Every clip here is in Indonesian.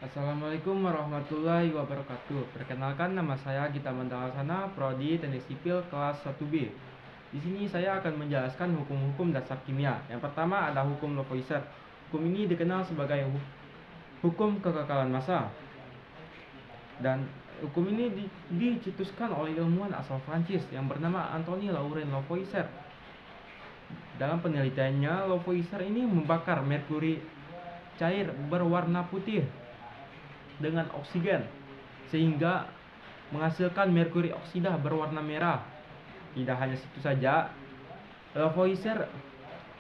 Assalamualaikum warahmatullahi wabarakatuh. Perkenalkan, nama saya Gita Mandalasana, Prodi Teknik Sipil kelas 1B. Di sini saya akan menjelaskan hukum-hukum dasar kimia. Yang pertama ada hukum Lavoisier. Hukum ini dikenal sebagai hukum kekekalan massa. Dan hukum ini dicetuskan oleh ilmuwan asal Prancis yang bernama Antoine Laurent Lavoisier. Dalam penelitiannya, Lavoisier ini membakar merkuri cair berwarna putih dengan oksigen sehingga menghasilkan merkuri oksida berwarna merah. Tidak hanya itu saja, Lavoisier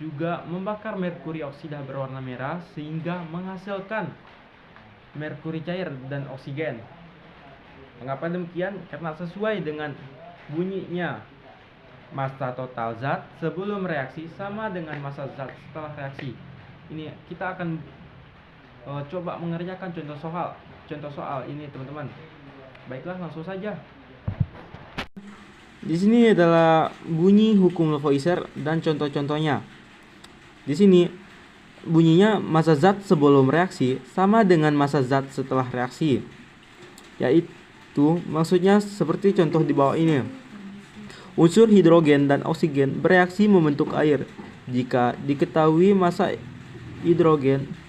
juga membakar merkuri oksida berwarna merah sehingga menghasilkan merkuri cair dan oksigen. Mengapa demikian? Karena sesuai dengan bunyinya, massa total zat sebelum reaksi sama dengan massa zat setelah reaksi. Ini kita akan coba mengerjakan contoh soal ini, teman-teman. Baiklah, langsung saja. Di sini adalah bunyi hukum Lavoisier dan contoh-contohnya. Di sini bunyinya massa zat sebelum reaksi sama dengan massa zat setelah reaksi. Yaitu maksudnya seperti contoh di bawah ini. Unsur hidrogen dan oksigen bereaksi membentuk air. Jika diketahui massa hidrogen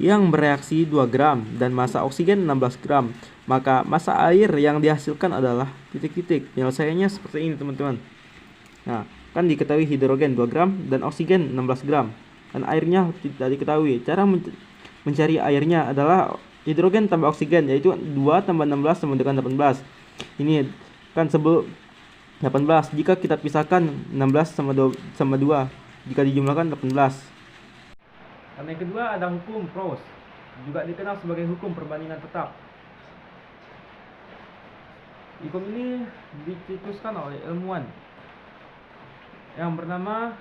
yang bereaksi 2 gram dan massa oksigen 16 gram, maka massa air yang dihasilkan adalah titik-titik. Penyelesaiannya seperti ini, teman-teman. Nah, kan diketahui hidrogen 2 gram dan oksigen 16 gram dan airnya tidak diketahui. Cara mencari airnya adalah hidrogen tambah oksigen, yaitu 2 tambah 16 sama dengan 18. Ini kan sebelum 18. Jika kita pisahkan 16 sama 2, jika dijumlahkan 18. Dan yang kedua ada hukum Proust, juga dikenal sebagai hukum perbandingan tetap. Hukum ini dicetuskan oleh ilmuwan yang bernama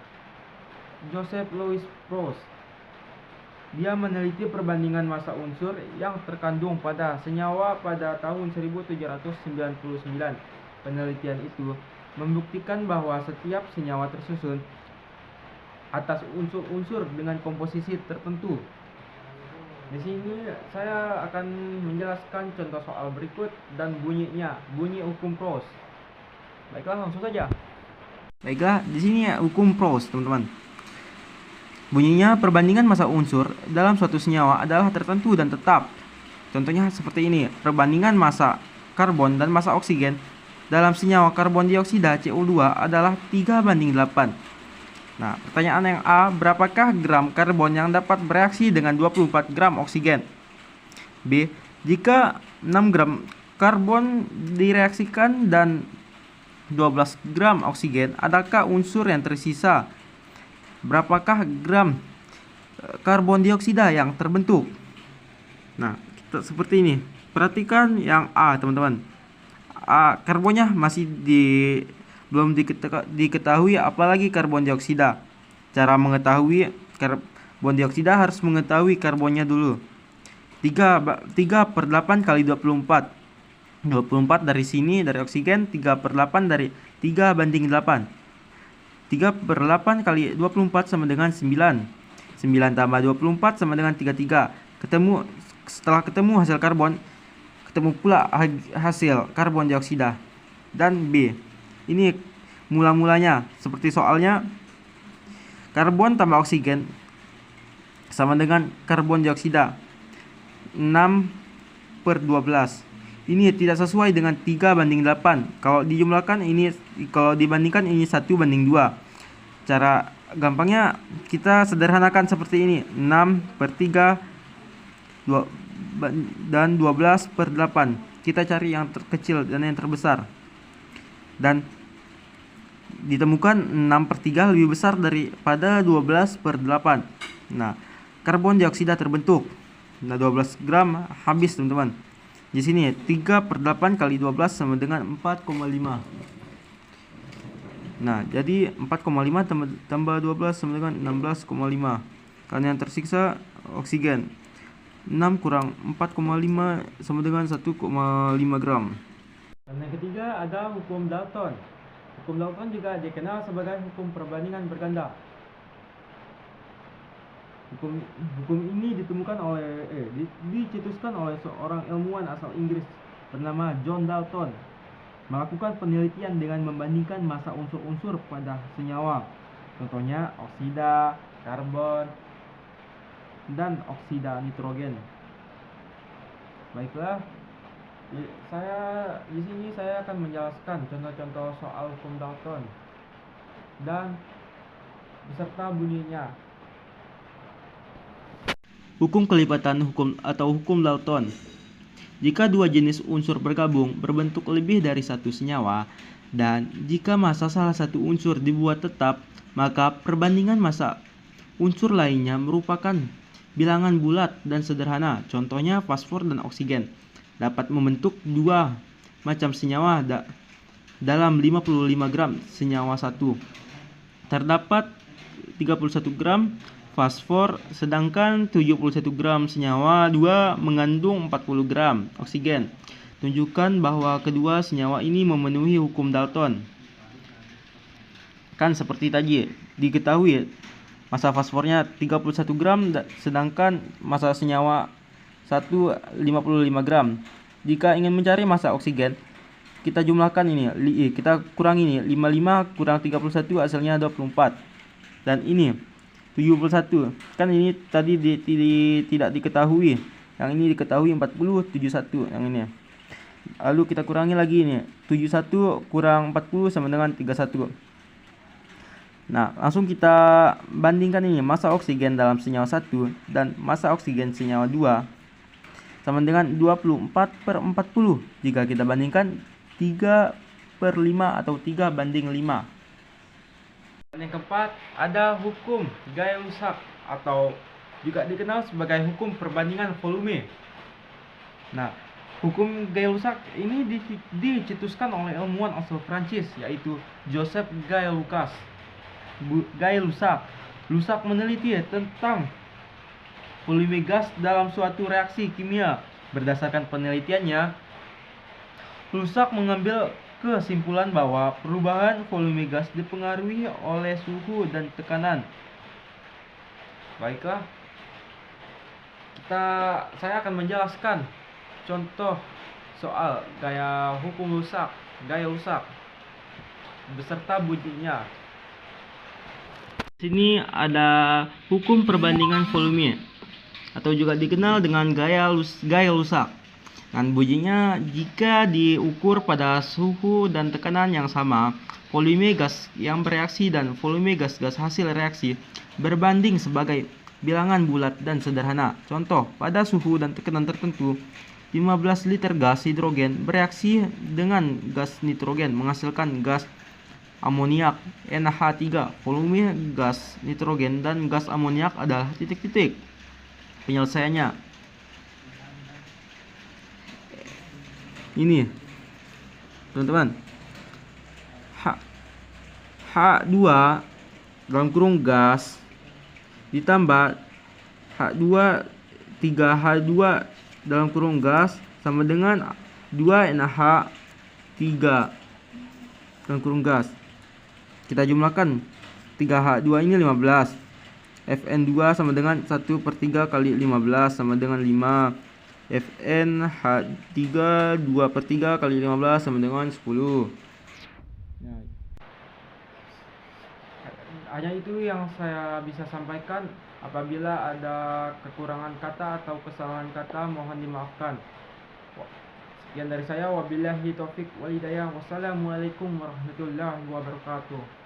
Joseph Louis Proust. Dia meneliti perbandingan massa unsur yang terkandung pada senyawa pada tahun 1799. Penelitian itu membuktikan bahwa setiap senyawa tersusun atas unsur-unsur dengan komposisi tertentu. Di sini saya akan menjelaskan contoh soal berikut dan bunyinya, bunyi hukum Proust. Baiklah, langsung saja. Baiklah, di sini ya hukum Proust, teman-teman. Bunyinya, perbandingan massa unsur dalam suatu senyawa adalah tertentu dan tetap. Contohnya seperti ini, perbandingan massa karbon dan massa oksigen dalam senyawa karbon dioksida CO2 adalah 3:8. Nah, pertanyaan yang A, berapakah gram karbon yang dapat bereaksi dengan 24 gram oksigen? B, jika 6 gram karbon direaksikan dan 12 gram oksigen, adakah unsur yang tersisa? Berapakah gram karbon dioksida yang terbentuk? Nah, seperti ini. Perhatikan yang A, teman-teman. A, karbonnya masih belum diketahui, apalagi karbon dioksida. Cara mengetahui karbon dioksida harus mengetahui karbonnya dulu. 3/8 kali 24. 24 dari sini, dari oksigen, 3/8 dari 3:8. 3/8 kali 24 sama dengan 9. 9 tambah 24 sama dengan 33. Setelah ketemu hasil karbon, ketemu pula hasil karbon dioksida. Dan B, ini mula-mulanya seperti soalnya, karbon tambah oksigen sama dengan karbon dioksida 6/12. Ini tidak sesuai dengan 3:8. Kalau dijumlahkan ini, kalau dibandingkan ini 1:2. Cara gampangnya kita sederhanakan seperti ini, 6/3 dan 12/8. Kita cari yang terkecil dan yang terbesar. Dan ditemukan 6/3 lebih besar daripada 12/8. Nah, karbon dioksida terbentuk. Nah, 12 gram habis, teman-teman. Di sini 3/8 kali 12 sama dengan 4,5. Nah, jadi 4,5 tambah 12 sama dengan 16,5. Karena yang tersiksa oksigen. 6 kurang 4,5 sama dengan 1,5 gram. Dan yang ketiga ada hukum Dalton. Hukum Dalton juga dikenal sebagai hukum perbandingan berganda. Hukum ini ditemukan oleh dicetuskan oleh seorang ilmuwan asal Inggris bernama John Dalton. Melakukan penelitian dengan membandingkan massa unsur-unsur pada senyawa, contohnya oksida karbon dan oksida nitrogen. Baiklah, di sini saya akan menjelaskan contoh-contoh soal hukum Dalton dan beserta bunyinya. Hukum kelipatan hukum atau hukum Dalton. Jika dua jenis unsur bergabung berbentuk lebih dari satu senyawa, dan jika massa salah satu unsur dibuat tetap, maka perbandingan massa unsur lainnya merupakan bilangan bulat dan sederhana. Contohnya fosfor dan oksigen dapat membentuk dua macam senyawa dalam 55 gram senyawa satu. Terdapat 31 gram fosfor, sedangkan 71 gram senyawa 2 mengandung 40 gram oksigen. Tunjukkan bahwa kedua senyawa ini memenuhi hukum Dalton. Kan seperti tadi, diketahui massa fosfornya 31 gram, sedangkan massa senyawa 1 55 gram. Jika ingin mencari massa oksigen, kita jumlahkan ini, kita kurangi ini, 55 kurang 31 hasilnya 24. Dan ini 71, kan ini tadi tidak diketahui, yang ini diketahui 40, 71 yang ini. Lalu kita kurangi lagi ini, 71 kurang 40 sama dengan 31. Nah, langsung kita bandingkan ini, massa oksigen dalam senyawa 1 dan massa oksigen senyawa 2 sama dengan 24/40. Jika kita bandingkan 3/5 atau 3/5. Dan yang keempat, ada hukum Gay-Lussac atau juga dikenal sebagai hukum perbandingan volume. Nah, hukum Gay-Lussac ini dicetuskan oleh ilmuwan asal Prancis, yaitu Joseph Gay-Lussac. Lussac meneliti tentang volume gas dalam suatu reaksi kimia. Berdasarkan penelitiannya, Lussac mengambil kesimpulan bahwa perubahan volume gas dipengaruhi oleh suhu dan tekanan. Baiklah, saya akan menjelaskan contoh soal gaya hukum Gay-Lussac beserta bunyinya. Sini ada hukum perbandingan volume atau juga dikenal dengan Gay-Lussac. Dan bunyinya, jika diukur pada suhu dan tekanan yang sama, volume gas yang bereaksi dan volume gas-gas hasil reaksi berbanding sebagai bilangan bulat dan sederhana. Contoh, pada suhu dan tekanan tertentu, 15 liter gas hidrogen bereaksi dengan gas nitrogen menghasilkan gas amoniak NH3. Volume gas nitrogen dan gas amoniak adalah titik-titik. Penyelesaiannya ini, teman-teman, H2 dalam kurung gas ditambah H2 3H2 dalam kurung gas sama dengan 2NH3 dalam kurung gas. Kita jumlahkan 3H2 ini 15, FN2 sama dengan 1/3 kali 15 sama dengan 5, FNH3 2/3 kali 15 sama dengan 10. Nah, hanya itu yang saya bisa sampaikan. Apabila ada kekurangan kata atau kesalahan kata, mohon dimaafkan. Sekian dari saya, wabillahi taufik wal hidayah. Wassalamualaikum warahmatullahi wabarakatuh.